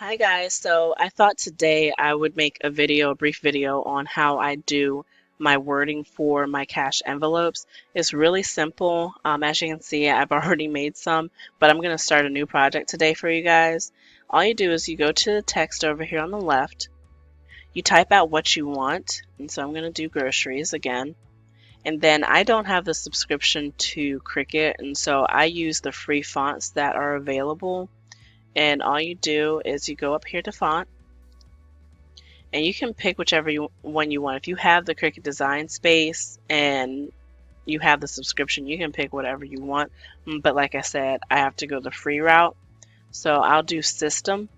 Hi guys, so I thought today I would make a brief video on how I do my wording for my cash envelopes. It's really simple. As you can see, I've already made some, but I'm going to start a new project today for you guys. All you do is you go to the text over here on the left, you type out what you want, and so I'm going to do groceries again. And then I don't have the subscription to Cricut, and so I use the free fonts that are available. And all you do is you go up here to font and you can pick whichever one you want. If you have the Cricut Design Space and you have the subscription, you can pick whatever you want. But like I said, I have to go the free route. So I'll do system,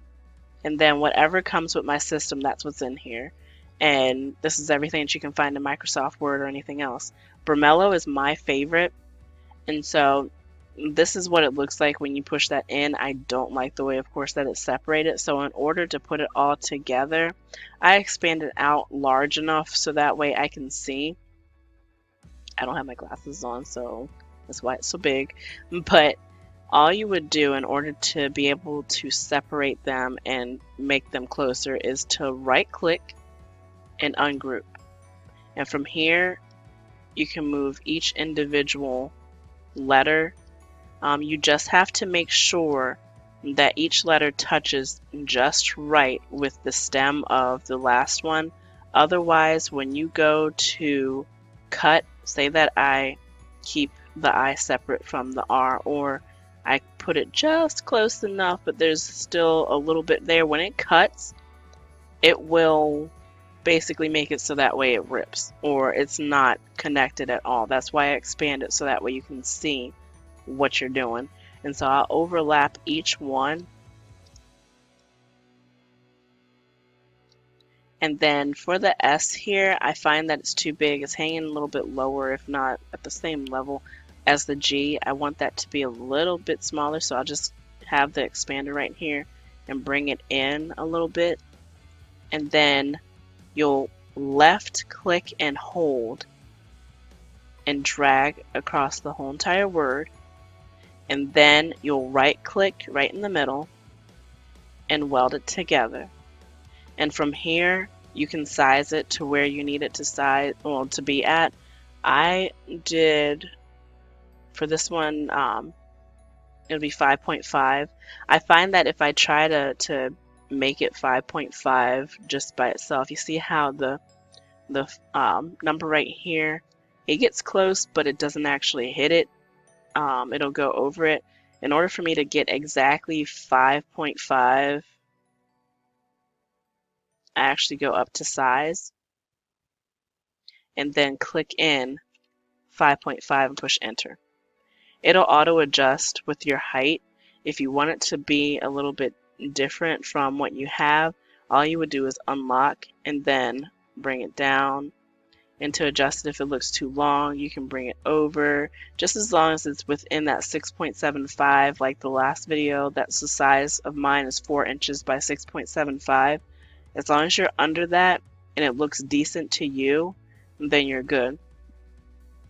and then whatever comes with my system, that's what's in here. And this is everything that you can find in Microsoft Word or anything else. Bromello is my favorite, and so this is what it looks like when you push that in. I don't like the way, of course, that it's separated. So in order to put it all together, I expand it out large enough so that way I can see. I don't have my glasses on, so that's why it's so big. But all you would do in order to be able to separate them and make them closer is to right click and ungroup. And from here, you can move each individual letter. You just have to make sure that each letter touches just right with the stem of the last one. Otherwise, when you go to cut, say that I keep the I separate from the R, or I put it just close enough, but there's still a little bit there. When it cuts, it will basically make it so that way it rips, or it's not connected at all. That's why I expand it so that way you can see what you're doing. And so I'll overlap each one, and then for the S here, I find that it's too big. It's hanging a little bit lower, if not at the same level as the G. I want that to be a little bit smaller, so I'll just have the expander right here and bring it in a little bit, and then you'll left click and hold and drag across the whole entire word. And then you'll right click right in the middle and weld it together. And from here, you can size it to where you need it to size, well, to be at. I did, for this one, it'll be 5.5. I find that if I try to make it 5.5 just by itself, you see how the number right here, it gets close, but it doesn't actually hit it. It'll go over it. In order for me to get exactly 5.5, I actually go up to size and then click in 5.5 and push enter. It'll auto adjust with your height. If you want it to be a little bit different from what you have, all you would do is unlock and then bring it down. And to adjust it, if it looks too long, you can bring it over, just as long as it's within that 6.75 like the last video. That's the size of mine, is 4 inches by 6.75. As long as you're under that and it looks decent to you, then you're good.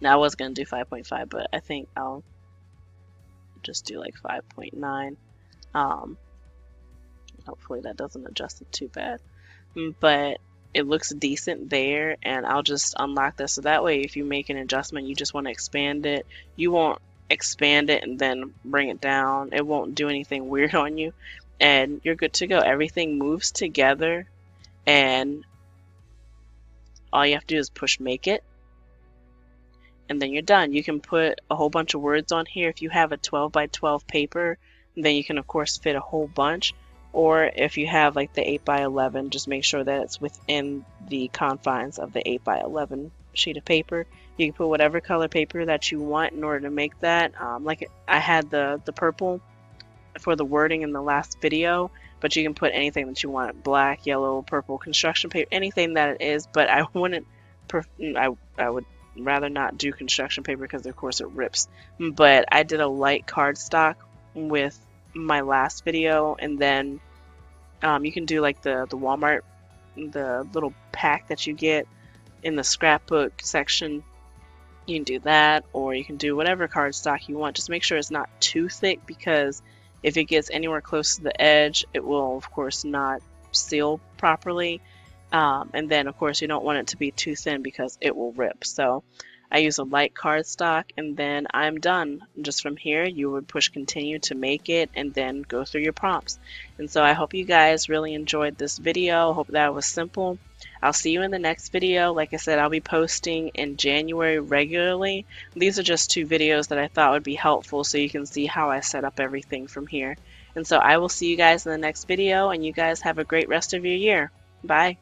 Now I was going to do 5.5, but I think I'll just do like 5.9. Hopefully that doesn't adjust it too bad. But it looks decent there, and I'll just unlock this so that way if you make an adjustment, you just want to expand it, you won't expand it and then bring it down. It won't do anything weird on you, and you're good to go. Everything moves together, and all you have to do is push make it, and then you're done. You can put a whole bunch of words on here. If you have a 12 by 12 paper, then you can of course fit a whole bunch. Or if you have like the 8 by 11, just make sure that it's within the confines of the 8 by 11 sheet of paper. You can put whatever color paper that you want in order to make that. Like I had the purple for the wording in the last video, but you can put anything that you want: black, yellow, purple, construction paper, anything that it is. But I wouldn't, I would rather not do construction paper because of course it rips. But I did a light cardstock with my last video, and then you can do like the Walmart, the little pack that you get in the scrapbook section. You can do that, or you can do whatever cardstock you want. Just make sure it's not too thick, because If it gets anywhere close to the edge, it will of course not seal properly. And then of course you don't want it to be too thin because it will rip. So I use a light cardstock and then I'm done. Just from here, you would push continue to make it and then go through your prompts. And so I hope you guys really enjoyed this video. Hope that was simple. I'll see you in the next video. Like I said, I'll be posting in January regularly. These are just 2 videos that I thought would be helpful so you can see how I set up everything from here. And so I will see you guys in the next video, and you guys have a great rest of your year. Bye.